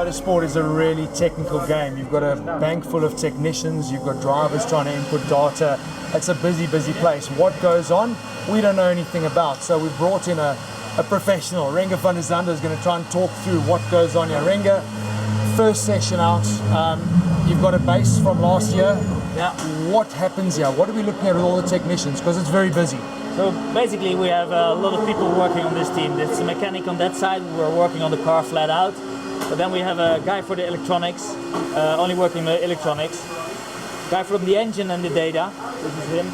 motorsport is a really technical game. You've got a bank full of technicians, you've got drivers trying to input data. It's a busy, busy place. What goes on, we don't know anything about. So we've brought in a professional. Renga van der Zande is going to try and talk through what goes on here. Renga, first session out, you've got a base from last year. Yeah. What happens here? What are we looking at with all the technicians? Because it's very busy. So basically we have a lot of people working on this team. There's a mechanic on that side, we're working on the car flat out. But then we have a guy for the electronics, only working on the electronics. Guy from the engine and the data, this is him.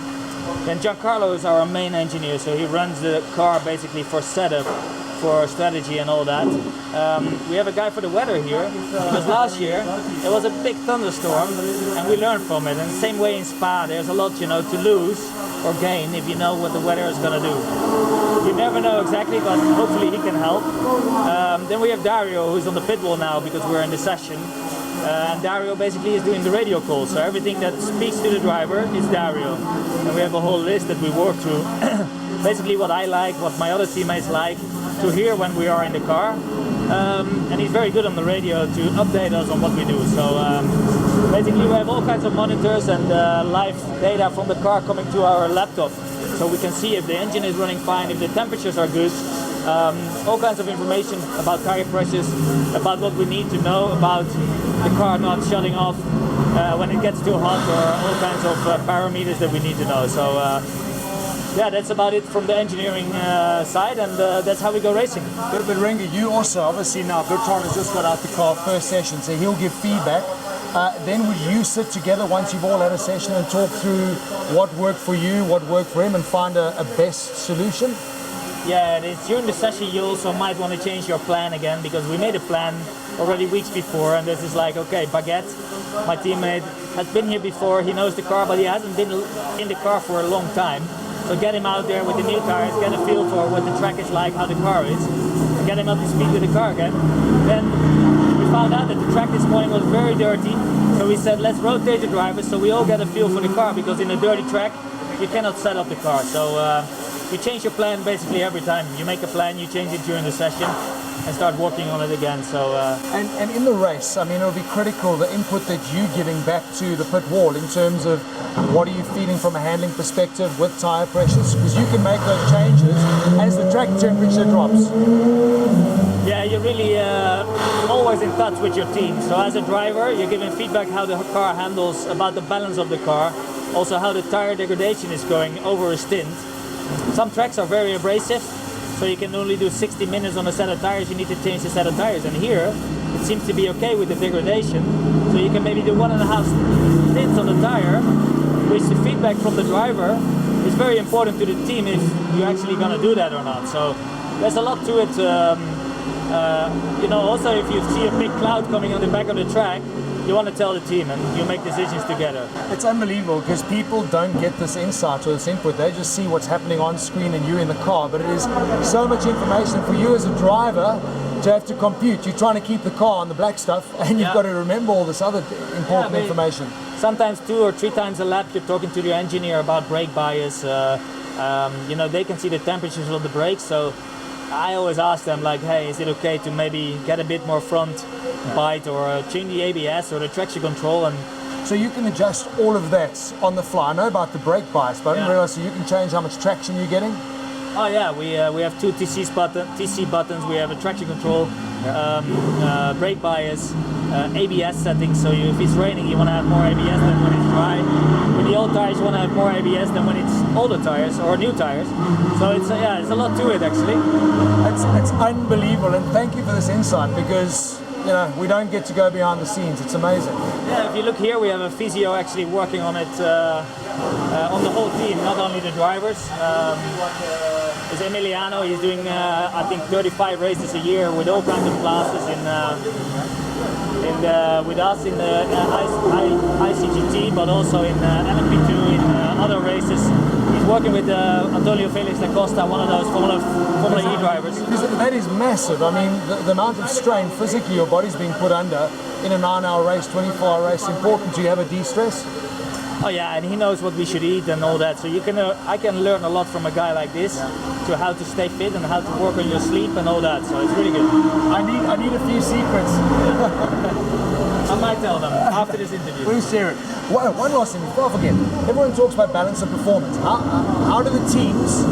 Then Giancarlo is our main engineer, so he runs the car basically for setup, for strategy and all that. We have a guy for the weather here, because last year there was a big thunderstorm and we learned from it. And the same way in Spa, there's a lot, you know, to lose or gain if you know what the weather is going to do. You never know exactly, but hopefully he can help. Then we have Dario, who's on the pit wall now because we're in the session. And Dario basically is doing the radio calls, so everything that speaks to the driver is Dario. And we have a whole list that we work through. Basically what I like, what my other teammates like, to hear when we are in the car. And he's very good on the radio to update us on what we do. So basically we have all kinds of monitors and live data from the car coming to our laptop. So we can see if the engine is running fine, if the temperatures are good. All kinds of information about tire pressures, about what we need to know about the car not shutting off when it gets too hot, or all kinds of parameters that we need to know. So yeah, that's about it from the engineering side, and that's how we go racing. But Renga, you also, obviously now, Bertrand has just got out the car first session, so he'll give feedback. Then would you sit together once you've all had a session and talk through what worked for you, what worked for him, and find a best solution? Yeah, during the session you also might want to change your plan again, because we made a plan already weeks before, and this is like, okay, Baguette, my teammate, has been here before, he knows the car, but he hasn't been in the car for a long time. So get him out there with the new tires, get a feel for what the track is like, how the car is, and get him up to speed with the car again. Then we found out that the track this morning was very dirty, so we said let's rotate the drivers so we all get a feel for the car, because in a dirty track you cannot set up the car. So you change your plan basically every time. You make a plan, you change it during the session and start working on it again. So and in the race, I mean, it'll be critical, the input that you're giving back to the pit wall in terms of what are you feeling from a handling perspective with tire pressures, because you can make those changes as the track temperature drops. Yeah, you're really always in touch with your team. So as a driver, you're giving feedback how the car handles, about the balance of the car, also how the tire degradation is going over a stint. Some tracks are very abrasive, so you can only do 60 minutes on a set of tires, you need to change the set of tires. And here, it seems to be okay with the degradation, so you can maybe do 1.5 stints on the tire, which the feedback from the driver is very important to the team if you're actually going to do that or not. So there's a lot to it. You know, also if you see a big cloud coming on the back of the track, you want to tell the team and you make decisions together. It's unbelievable because people don't get this insight or this input. They just see what's happening on screen and you in the car, but it is so much information for you as a driver to have to compute. You're trying to keep the car on the black stuff and you've got to remember all this other important information. Sometimes 2 or 3 times a lap you're talking to your engineer about brake bias. You know, they can see the temperatures of the brakes, so I always ask them like, hey, is it okay to maybe get a bit more front bite or change the ABS or the traction control? And so you can adjust all of that on the fly. I know about the brake bias, but I didn't realize, so you can change how much traction you're getting? Oh yeah, we have 2 TC buttons, we have a traction control, brake bias, ABS settings, so if it's raining you want to have more ABS than when it's dry. With the old tires you want to have more ABS than when it's older tires or new tires. So it's yeah, it's a lot to it actually. It's unbelievable, and thank you for this insight, because you know, we don't get to go behind the scenes. It's amazing. Yeah, if you look here, we have a physio actually working on it, on the whole team, not only the drivers. Is Emiliano, he's doing I think 35 races a year with all kinds of classes with us in the ICGT, but also in LMP2, in other races. He's working with Antonio Felix da Costa, one of those Formula E drivers. That is massive. I mean, the amount of strain physically your body's being put under in a 9-hour race, 24-hour race, important. Do you have a de-stress? Oh yeah, and he knows what we should eat and all that. So I can learn a lot from a guy like this to how to stay fit and how to work on your sleep and all that. So it's really good. I need a few secrets. I might tell them after this interview. Please share it. One last thing before I forget. Everyone talks about balance of performance. How do the teams?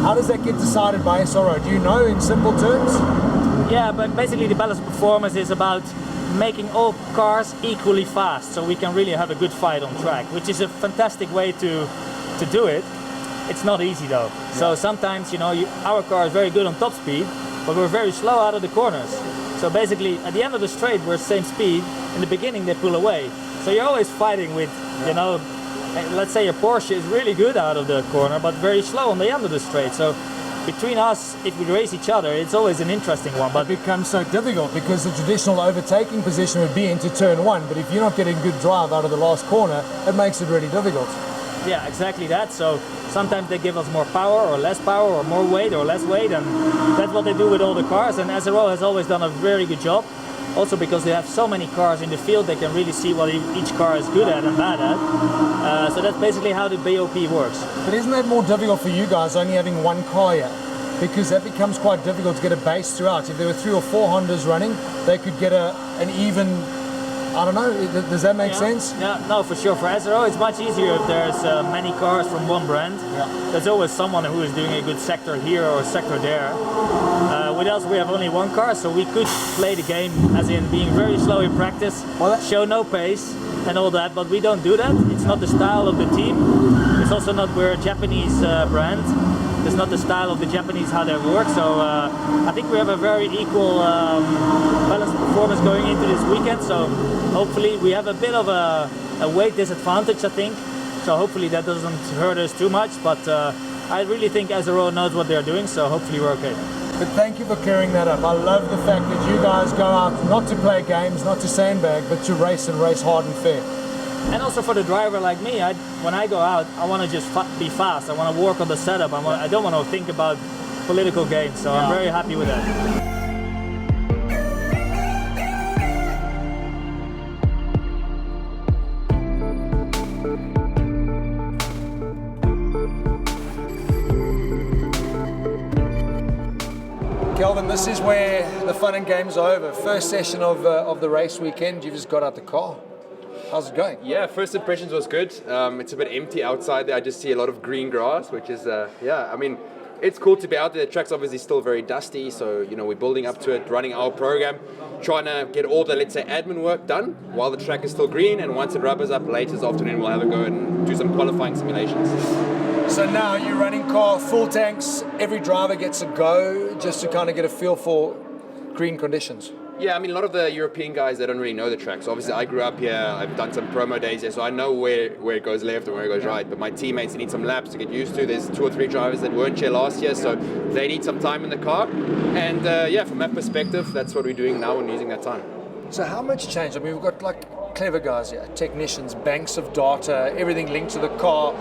How does that get decided by SRO? Do you know in simple terms? Yeah, but basically the balance of performance is about making all cars equally fast, so we can really have a good fight on track, which is a fantastic way to do it. It's not easy though. Yeah. So sometimes, our car is very good on top speed, but we're very slow out of the corners. So basically, at the end of the straight, we're same speed. In the beginning, they pull away. So you're always fighting with, let's say a Porsche is really good out of the corner, but very slow on the end of the straight. So between us, if we race each other, it's always an interesting one. But it becomes so difficult because the traditional overtaking position would be into turn one, but if you're not getting good drive out of the last corner, it makes it really difficult. Yeah, exactly that. So sometimes they give us more power or less power or more weight or less weight, and that's what they do with all the cars. And SRO has always done a very good job. Also because they have so many cars in the field, they can really see what each car is good at and bad at. So that's basically how the BOP works. But isn't that more difficult for you guys only having one car here? Because that becomes quite difficult to get a base throughout. If there were 3 or 4 Hondas running, they could get an even, I don't know, does that make sense? Yeah, no, for sure. For SRO, it's much easier if there's many cars from one brand. Yeah. There's always someone who is doing a good sector here or sector there. With us, we have only one car, so we could play the game as in being very slow in practice, show no pace and all that, but we don't do that. It's not the style of the team. It's also not, we're a Japanese brand. It's not the style of the Japanese how they work, so I think we have a very equal balanced performance going into this weekend, so hopefully we have a bit of a weight disadvantage, I think, so hopefully that doesn't hurt us too much, but I really think SRO knows what they're doing, so hopefully we're okay. But thank you for clearing that up. I love the fact that you guys go out not to play games, not to sandbag, but to race and race hard and fair. And also for the driver like me, when I go out, I want to just be fast. I want to work on the setup. I don't want to think about political games, so I'm very happy with that. Kelvin, this is where the fun and games are over. First session of the race weekend, you just got out the car. How's it going? Yeah, first impressions was good. It's a bit empty outside there. I just see a lot of green grass, which is, I mean, it's cool to be out there. The track's obviously still very dusty, so, we're building up to it, running our program, trying to get all the, let's say, admin work done while the track is still green, and once it rubbers up later this afternoon, we'll have a go and do some qualifying simulations. So now you're running car, full tanks, every driver gets a go, just to kind of get a feel for green conditions. Yeah, I mean, a lot of the European guys, they don't really know the track. So obviously I grew up here, I've done some promo days here, so I know where it goes left and where it goes right. But my teammates need some laps to get used to. There's 2 or 3 drivers that weren't here last year, so they need some time in the car. And from that perspective, that's what we're doing now and using that time. So how much change? I mean, we've got like clever guys here, technicians, banks of data, everything linked to the car.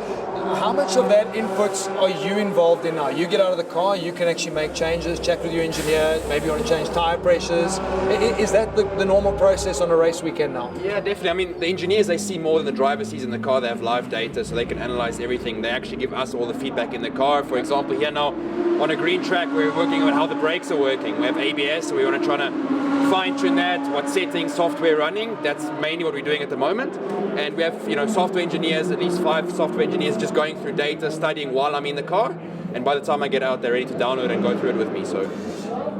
How much of that input are you involved in now? You get out of the car, you can actually make changes, check with your engineer, maybe you want to change tire pressures. Is that the normal process on a race weekend now? Yeah, definitely. I mean, the engineers, they see more than the driver sees in the car. They have live data, so they can analyze everything. They actually give us all the feedback in the car. For example, here now on a green track, we're working on how the brakes are working. We have ABS, so we want to try to fine-tune that, what settings, software running. That's mainly what we're doing at the moment. And we have, software engineers, at least 5 software engineers just going through data, studying while I'm in the car. And by the time I get out, they're ready to download and go through it with me. So.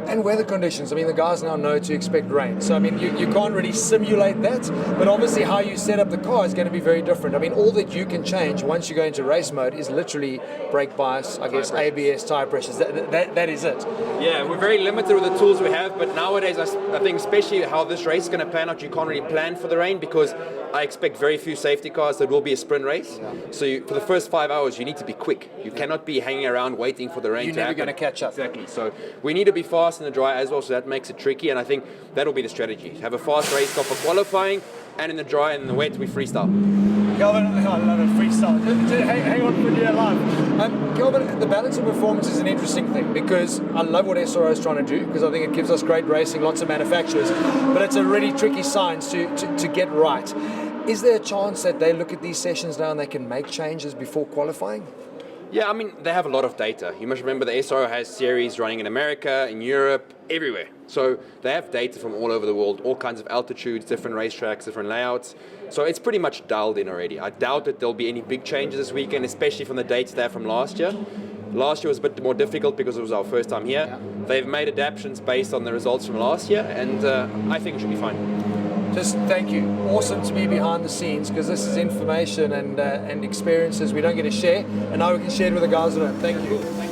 And weather conditions, I mean, the guys now know to expect rain. So, I mean, you can't really simulate that, but obviously how you set up the car is going to be very different. I mean, all that you can change once you go into race mode is literally brake bias, I guess, ABS, tire pressures. That is it. Yeah, we're very limited with the tools we have, but nowadays I think especially how this race is going to plan out, you can't really plan for the rain because I expect very few safety cars. There will be a sprint race. Yeah. So for the first 5 hours, you need to be quick. You cannot be hanging around waiting for the rain to happen. You're never going to catch up. Exactly. So we need to be fast in the dry as well, so that makes it tricky, and I think that'll be the strategy. Have a fast race car for qualifying, and in the dry and in the wet, we freestyle. Kelvin, I love it, freestyle. Hang on for dear life. Kelvin, the balance of performance is an interesting thing because I love what SRO is trying to do because I think it gives us great racing, lots of manufacturers, but it's a really tricky science to get right. Is there a chance that they look at these sessions now and they can make changes before qualifying? Yeah, I mean, they have a lot of data. You must remember the SRO has series running in America, in Europe, everywhere. So they have data from all over the world, all kinds of altitudes, different racetracks, different layouts. So it's pretty much dialed in already. I doubt that there'll be any big changes this weekend, especially from the data they have from last year. Last year was a bit more difficult because it was our first time here. They've made adaptations based on the results from last year, and I think it should be fine. Just thank you. Awesome to be behind the scenes, because this is information and experiences we don't get to share, and now we can share it with the guys at home. Thank you.